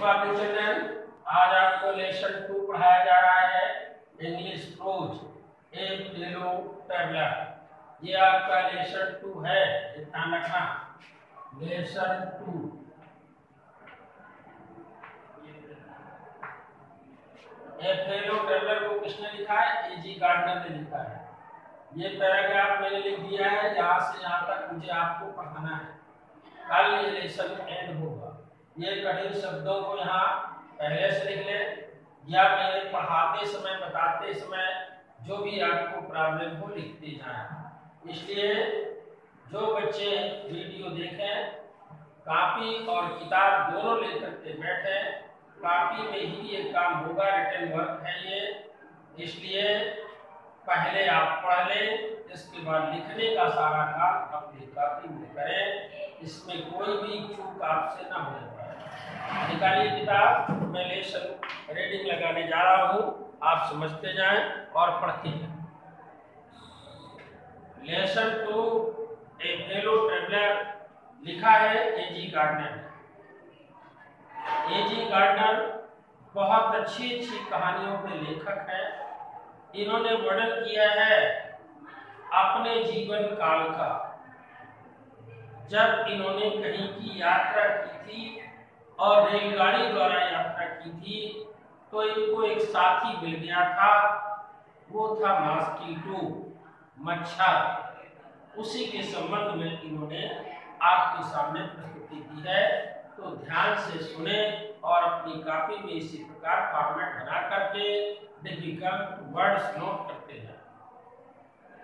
नमस्कार चिल्ड्रन, आज आपको लेसन 2 पढ़ाया जा रहा है इंग्लिश प्रोज ए फेलो ट्रैवलर। ये आपका लेसन 2 है, ध्यान रखना। लेसन 2 ए फेलो ट्रैवलर को किसने लिखा है? ए.जी. गार्डनर ने लिखा है। ये पैराग्राफ मैंने लिख दिया है, यहाँ से यहाँ तक मुझे आपको पढ़ाना है। कल ये लेसन एंड होगा। ये कठिन शब्दों को यहाँ पहले से लिख लें, या मेरे पढ़ाते समय बताते समय जो भी आपको प्रॉब्लम हो लिखते जाएं। इसलिए जो बच्चे वीडियो देखें, कॉपी और किताब दोनों लेकर के बैठे। कॉपी में ही ये काम होगा, रिटन वर्क है ये, इसलिए पहले आप पढ़ लें, इसके बाद लिखने का सारा काम अपनी कॉपी में करें। इसमें कोई भी चूक आपसे ना हो पाए। निकालिए किताब, मैं लेसन रीडिंग लगाने जा रहा हूँ, आप समझते जाएं और पढ़ते जाएं। लेसन 2 ए फेलो ट्रैवलर लिखा है ए.जी. गार्डनर। ए.जी. गार्डनर बहुत अच्छी कहानियों के लेखक हैं। इन्होंने वर्णन किया है अपने जीवन काल का। जब इन्होंने कहीं की यात्रा की थी और रेलगाड़ी द्वारा यात्रा की थी, तो इनको एक साथी मिल गया था, वो था मॉस्किटो, मच्छर। उसी के संबंध में इन्होंने आपके सामने प्रस्तुति दी है, तो ध्यान से सुने और अपनी कॉपी में इसी प्रकार फॉर्मेट बना करके डिफिकल्ट वर्ड्स नोट करते हैं।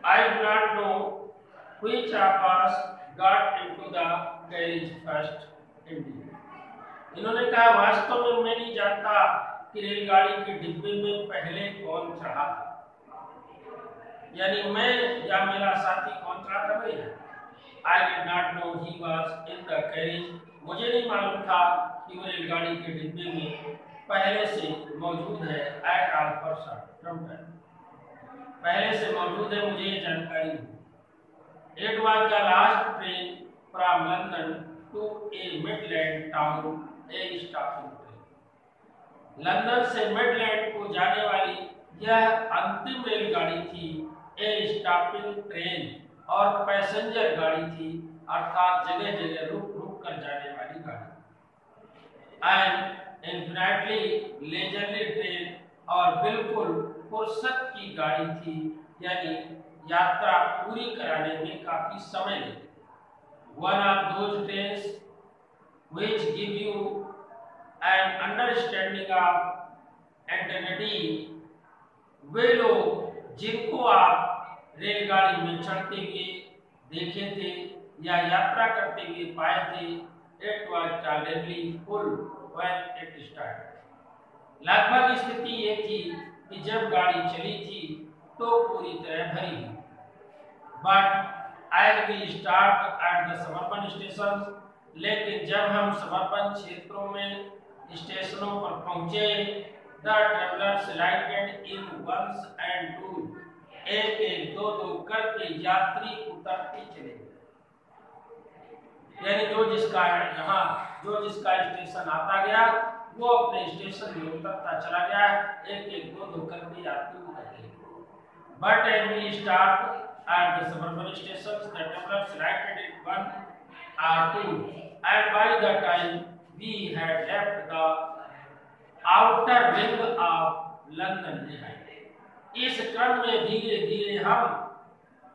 I do not know which of us got into the carriage first. इन्होंने कहा वास्तव में मैं नहीं जानता कि रेलगाड़ी के डिब्बे में पहले कौन चढ़ा था, यानी मैं या मेरा साथी कौन चढ़ा था भैया। I did not know he was in the carriage. मुझे नहीं मालूम था कि वो रेलगाड़ी के डिब्बे में पहले से मौजूद है। At all for some time. पहले से मौजूद है, मुझे ये जानकारी नहीं। It was the last train from London to a Midland town, a stopping train. London से मिडलैंड को जाने वाली यह अंतिम रेलगाड़ी थी। ए स्टॉपिंग ट्रेन, और पैसेंजर गाड़ी थी, अर्थात जगह जगह रुक रुक कर जाने वाली गाड़ी। एंड इन्फिनिटली लेजरली ट्रेन, और बिल्कुल फुर्सत की गाड़ी थी, यानी यात्रा पूरी कराने में काफी समय लगे। One of those trains which give you an understanding of eternity। वे लोग जिनको आप रेलगाड़ी में चढ़ते हुए देखे थे या यात्रा करते हुए पाए थे, it was tolerably full when it started। लगभग स्थिति ये थी कि जब गाड़ी चली थी तो पूरी तरह भरी हुई। But as we start at the समर्पण स्टेशन, लेकिन जब हम समर्पण क्षेत्रों में स्टेशनों पर पहुंचे, the travelers lighted in ones and twos। एक एक दो दो करके यात्री उतरते चले गए, यानी जो जिसका स्टेशन आता गया वो अपने स्टेशन में उतरता चला गया। एक एक दो दो करके यात्री उतरते। But as we start at the suburban stations, the travelers lighted in one or two, and by the time we had left the outer ring of London behind। इस क्रम में धीरे धीरे हम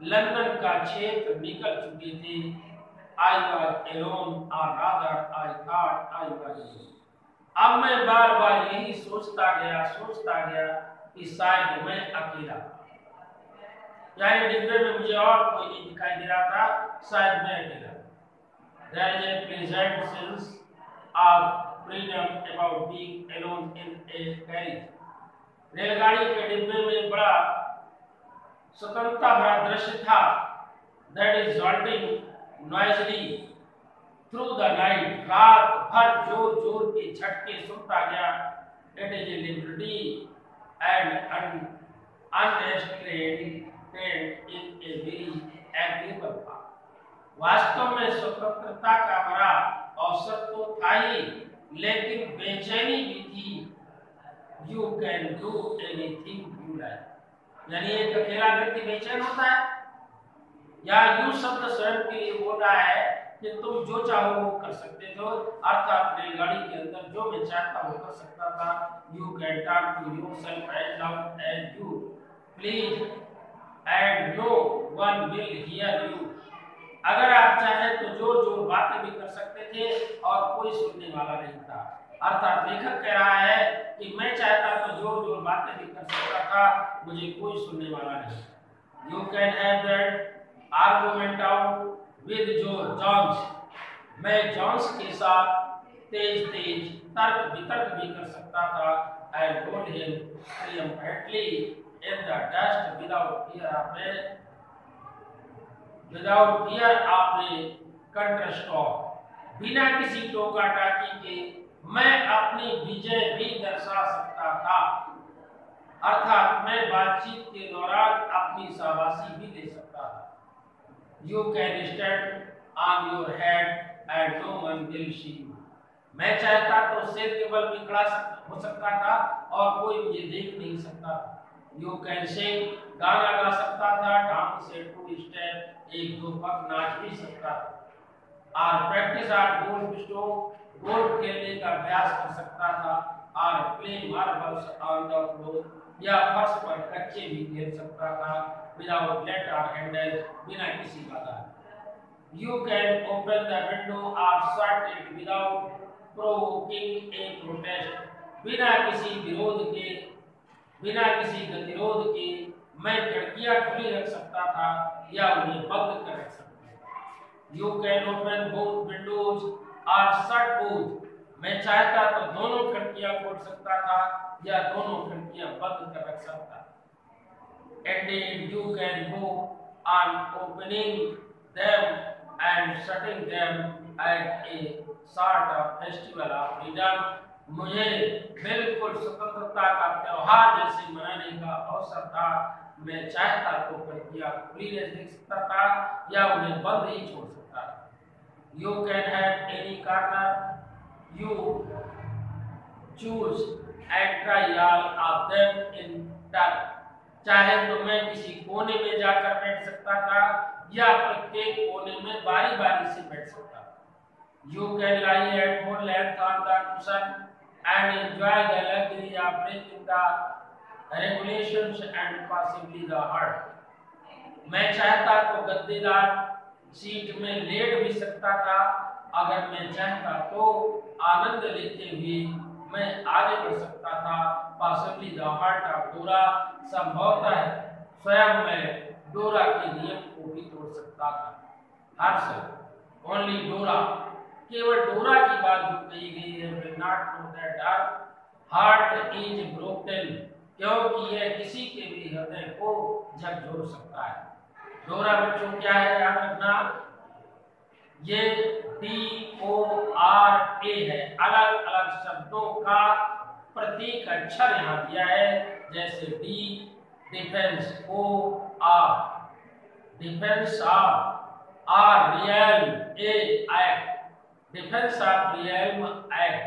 लंदन का क्षेत्र निकल चुके थे। I was alone, or rather I thought I was alone। अब मैं बार बार यही सोचता गया कि शायद मैं अकेला, यानी डिब्बे में मुझे और कोई नहीं दिखाई दे रहा था, शायद मैं अकेला। There is a pleasant sense of freedom about being alone in a carriage। रेलगाड़ी के डिब्बे में बड़ा स्वतंत्रता भरा दृश्य था। That is jolting noisily through the night। रात भर जोर जोर के झटके सुनता गया। It is a liberty and unrestrained in a very agreeable path। वास्तव में स्वतंत्रता का बड़ा अवसर तो था ही, लेकिन बेचैनी भी थी। You can do anything you like. यानी एक अकेला व्यक्ति बेचैन होता है, या यू शब्द स्वयं के लिए बोल रहा है कि तुम जो चाहो वो कर सकते हो, अर्थात रेलगाड़ी के अंदर जो मैं चाहता हूँ कर सकता था। You can talk to yourself as loud as you please and no one will hear you. अगर आप चाहे तो जोर जोर बातें भी कर सकते थे और कोई सुनने वाला नहीं था। अर्थात लेखक कह रहा है कि मैं चाहता तो जोर जोर बातें भी कर सकता था, मुझे कोई सुनने वाला नहीं। You can have that argument out with Jones. मैं जॉन्स के साथ तेज तेज तर्क वितर्क भी कर सकता था। I told him triumphantly in the dust without fear of a countercheck. बिना किसी टोका टाकी के मैं अपनी विजय भी दर्शा सकता था। अर्थात मैं बातचीत के दौरान अपनी शाबाशी भी दे सकता था। You can stand on your head and no one will see you। मैं चाहता तो सिर के बल भी खड़ा हो सकता था और कोई मुझे देख नहीं सकता। You can sing, गाना गा सकता था, डांस से टू स्टेप, एक दो पग नाच भी सकता था। और practice art golf stroke, golf खेलने का अभ्यास कर सकता था। और play marbles on the floor, या फर्श पर कच्चे भी खेल सकता था। विदाउट लेट और हैंडल, बिना किसी बाधा। You can open the window और shut it without provoking a protest. बिना किसी विरोध के, बिना किसी गतिरोध के मैं खिड़कियां खुली रख सकता था या उन्हें बंद कर रख सकता था। You can open both Windows और शट बोथ। मैं चाहता तो दोनों खिड़कियां खोल सकता था या दोनों खिड़कियां बंद कर रख सकता। Indeed, you can go on opening them and shutting them at a sort of festival of freedom। मुझे बिल्कुल स्वतंत्रता का त्योहार जैसे मनाने का अवसर था। मैं चाहता तो खिड़कियां खुली रख सकता था या उन्हें बंद ही छोड़ सकता था। You can have any corner you choose and try all of them in turn। चाहे तो मैं किसी कोने में जाकर बैठ सकता था या प्रत्येक कोने में बारी बारी से बैठ सकता था। You can lie at full length on the cushion and enjoy the luxury of breathing the regulations and possibly the heart। मैं चाहता तो गद्देदार सीट में लेट भी सकता था। अगर मैं चाहता तो आनंद लेते हुए मैं आगे बढ़ सकता था। possibly the heart of डोरा, संभवतः स्वयं मैं डोरा के नियम को भी तोड़ सकता था। हर्ष ओनली डोरा, केवल डोरा की बात जो कही गई है, will not know that her heart is broken, क्योंकि यह किसी के भी हृदय को झकझोर सकता है। डोरा बच्चों क्या है याद रखना, ये DORA है। अलग अलग शब्दों का प्रतीक अक्षर यहाँ दिया है, जैसे D defence, O R defence of, R real, A act, defence of real act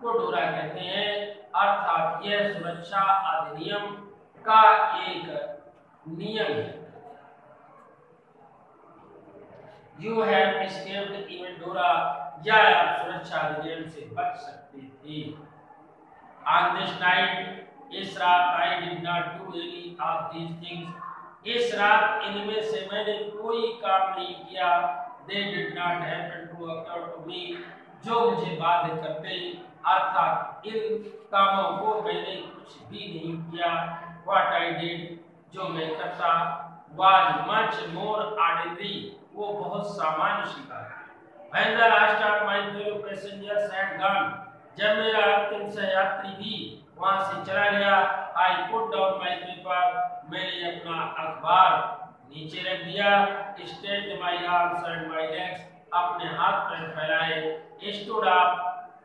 को डोरा कहते हैं। अर्थात यह सुरक्षा अधिनियम का एक नियम है। You have escaped even डोरा, या आप सुरक्षा अधिनियम से बच सकते थे। On this night, इस रात I did not do any of these things। इस रात इनमें से मैंने कोई काम नहीं किया। They did not happen to occur to me, जो मुझे बाध्य करते। अर्थात इन कामों को मैंने कुछ भी नहीं किया। What I did, जो मैं करता, was much more ordinary, वो बहुत सामान्य सी बात। When the last of my fellow passengers had gone, जब मेरा अंतिम सहयात्री भी वहां से चला गया, I put down my paper, मैंने अपना अखबार नीचे रख दिया। Stretched my arms and my legs, अपने हाथ पैर फैलाए। Stood up,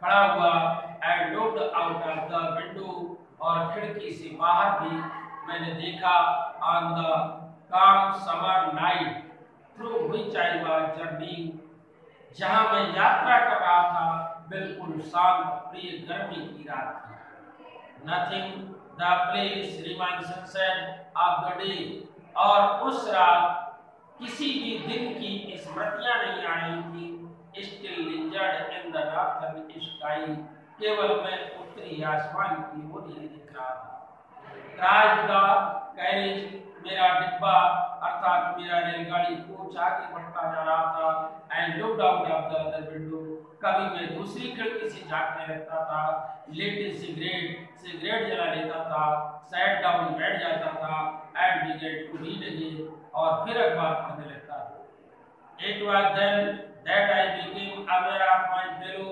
खड़ा हुआ। And looked out of the window, और खिड़की से बाहर भी मैंने देखा। On the calm summer night through which I was journeying, जहां मैं यात्रा कर रहा था, बिल्कुल शांत प्रिय गर्मी की रात थी। Nothing, the place remains sunset of the day। और उस रात किसी भी दिन की स्मृतियां नहीं आ रही थी। Still lingered in the northern sky। केवल मैं उत्तरी आसमान की ओर ही देख रहा था। Crashed the carriage, मेरा डिब्बा अर्थात मेरा रेलगाड़ी कोच आगे बढ़ता जा रहा था। And looked out of the other window। कभी मैं दूसरी खिड़की से झांकने लगता था। lit a सिगरेट जला लेता था। sat down, बैठ जाता था। and began to read again, और फिर अखबार पढ़ने लगता था। It was then that I became aware of my fellow।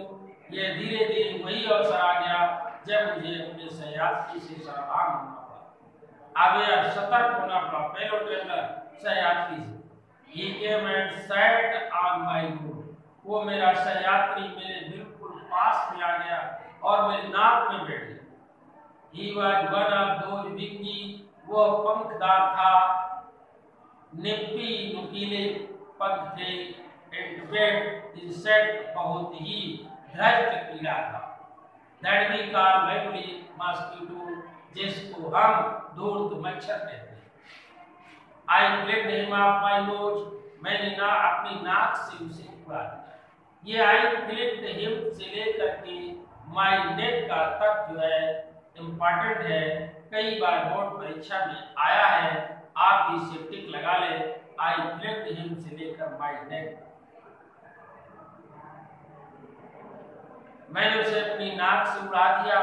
ये धीरे धीरे वही अवसर आ गया जब मुझे अपने सहयात्री से सावधान होना पड़ा। अवेयर सतर्क होना पड़ा, फेलो ट्रेवलर सहयात्री से। He came and sat on my road। वो मेरा सहयात्री मेरे बिल्कुल पास में आ गया और मेरी नाक में बैठ गया। He was one of those wingy, वो पंखदार था, निप्पी नुकीले पंख थे। इंटरवेट इंसेक्ट बहुत ही ध्वस्त कीड़ा था। That we call मैकुली मस्कीटो, जिसको हम धूर्त मच्छर कहते हैं। I clicked him off my nose, मैंने ना अपनी नाक से उसे उड़ा दिया। ये I clicked him से लेकर के my neck का तक जो है इम्पोर्टेंट है। कई बार बोर्ड परीक्षा में आया है, आप भी इसे टिक लगा ले। I clicked him से लेकर my neck। मैंने उसे अपनी नाक से उड़ा दिया।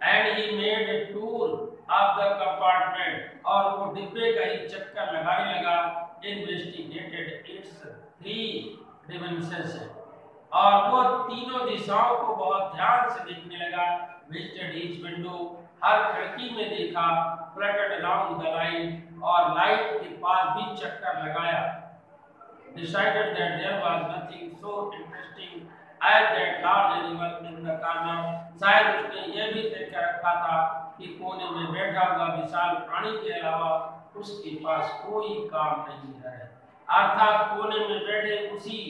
And he made a tour of the compartment, और वो डिब्बे का ही चक्कर लगाने लगा। Investigated its three dimensions, और वो तीनों दिशाओं को बहुत ध्यान से देखने लगा। Visited each window, हर खिड़की में देखा। Fluttered around the light, और लाइट के पास भी चक्कर लगाया। Decided that there was nothing so interesting as that large animal in the corner। शायद उसने यह भी तय कर रखा था कि कोने में बैठा हुआ विशाल प्राणी के अलावा उसके पास कोई काम नहीं है। अर्थात कोने में बैठे उसी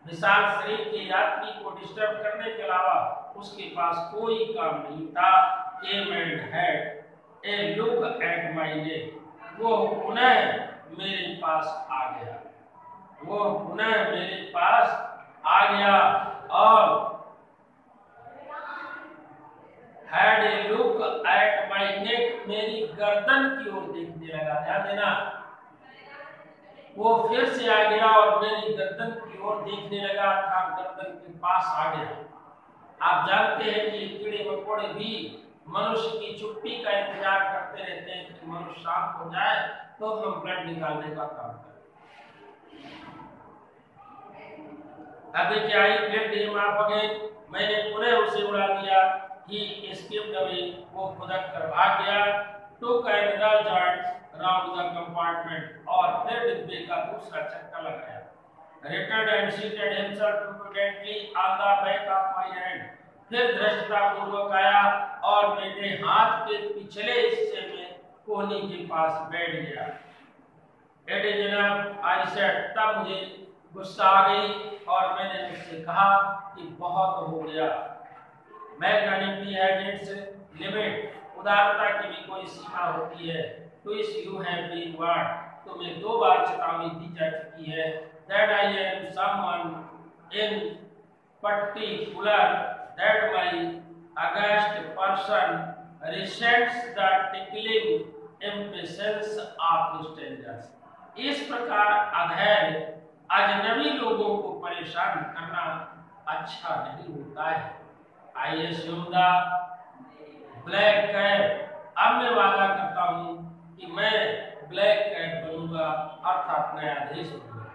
विशाल शरीर के यात्री को डिस्टर्ब करने के अलावा उसके पास कोई काम नहीं था। Came and had a look at my neck, वो पुनः मेरे पास आ गया। वो पुनः मेरे पास आ गया और had a look at my neck, मेरी गर्दन की ओर देखने लगा। ध्यान देना, वो फिर से आ गया और मेरी गर्दन की ओर देखने लगा था, गर्दन के पास आ गया। आप जानते हैं कि कीड़े मकोड़े भी मनुष्य की छुट्टी का इंतजार करते रहते हैं कि मनुष्य शांत हो जाए तो हम ब्लड निकालने का काम करें। अभी क्या ही ब्लड हिम आप अगेन, मैंने पुनः उसे उड़ा दिया। ही एस्केप्ड अवे, वो खुदक कर भाग गया। Took another journey round the compartment, और फिर डिब्बे का दूसरा चक्कर लगाया। Return and seated himself prudently on the back of my hand, फिर धृष्टतापूर्वक आया और मेरे हाथ के पिछले हिस्से में कोहनी के पास बैठ गया। It is enough I said, तब मुझे गुस्सा आ गई और मैंने उससे कहा कि बहुत हो गया। मैग्नानिमिटी हैज इट्स लिमिट, उदारता की भी कोई सीमा होती है। Twice you have been warned, तुम्हें 2 बार चेतावनी दी जा चुकी है। That I am someone in particular, that my August person recents the tickling impatience of strangers. इस प्रकार अधैर्य अजनबी लोगों को परेशान करना अच्छा नहीं होता है। आई एस्यूम द ब्लैक कैप, अब मैं वादा करता हूँ कि मैं ब्लैक कैप बनूंगा, अर्थात न्यायाधीश बनूंगा।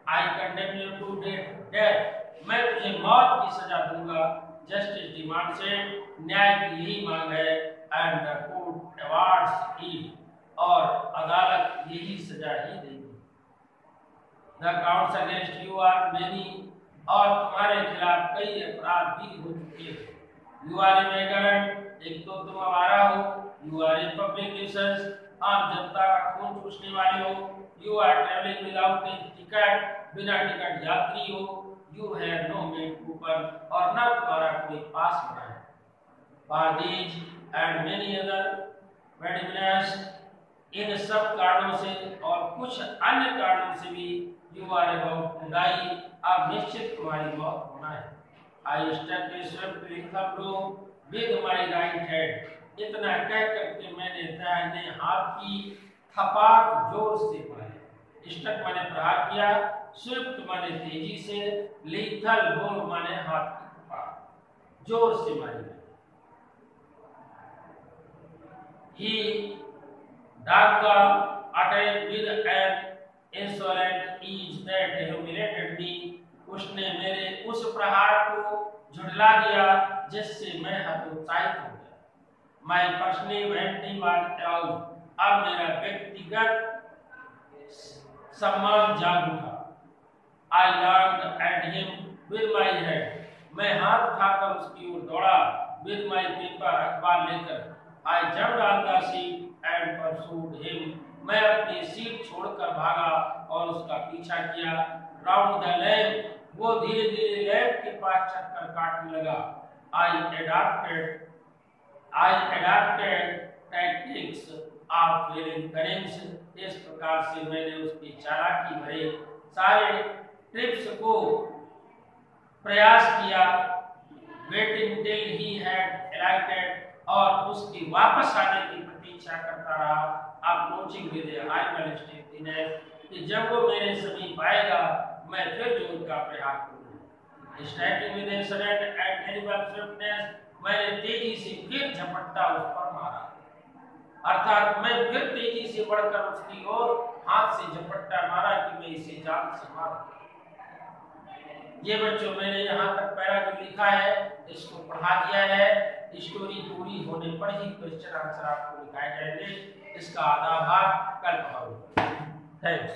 I condemn you to death, मैं तुझे मौत की सजा दूंगा। जस्टिस डिमांड से, न्याय की यही मांग है। And the court awards it, और अदालत यही सजा ही देगी। The counts against you are many, और तुम्हारे खिलाफ कई अपराध भी हो चुके हैं। You are a vagrant, एक तो तुम आवारा हो। You are a public nuisance, आम जनता का खून चूसने वाले हो। You are traveling without a ticket, बिना टिकट यात्री हो। you have no maid coupon और न तुम्हारा कोई पास बना है। For these and many other medicines, इन सब कारणों से और कुछ अन्य कारणों से भी you are about to die, अब निश्चित तुम्हारी मौत होना है। I struck a swift blow with my right hand, इतना कह करके मैंने दाहिने हाथ की थपाक जोर से मारी। स्ट्रक माने प्रहार किया, स्विफ्ट माने तेजी से, लीथल ब्लो माने हाथ की थपाक, जोर से मारी। He dug the attack with an insolent ease that humiliated me, उसने मेरे उस प्रहार को झुठला दिया जिससे मैं हतोत्साहित हो गया। My personal vanity was aroused, अब मेरा व्यक्तिगत सम्मान जाग उठा। I looked at him with my hand, मैं हाथ उठाकर उसकी ओर दौड़ा। With my paper, अखबार लेकर। I jumped on the seat and pursued him, मैं अपनी सीट छोड़कर भागा और उसका पीछा किया। Round the lamp, वो धीरे धीरे लैंप के पास चक्कर काटने लगा। I adopted tactics of feeling cunning, इस प्रकार से मैंने उसकी चालाकी भरे सारे ट्रिप्स को प्रयास किया। Waiting till he had alighted, और उसकी वापस आने की प्रतीक्षा करता रहा। Approaching with a high steadiness, कि जब वो मेरे समीप आएगा मैं फिर जोर का प्रहार करूंगा। Striking with a sudden and terrible swiftness, मैंने तेजी से फिर झपट्टा उस पर मारा, अर्थात मैं फिर तेजी से बढ़कर उसकी ओर हाथ से झपट्टा मारा कि मैं इसे जान से मारूं। ये बच्चों मैंने यहाँ तक पैरा जो लिखा है इसको पढ़ा दिया है। स्टोरी पूरी होने पर ही क्वेश्चन आंसर आपको लिखाए जाएंगे। इसका आधा भाग कल पढ़ाऊंगा। थैंक्स।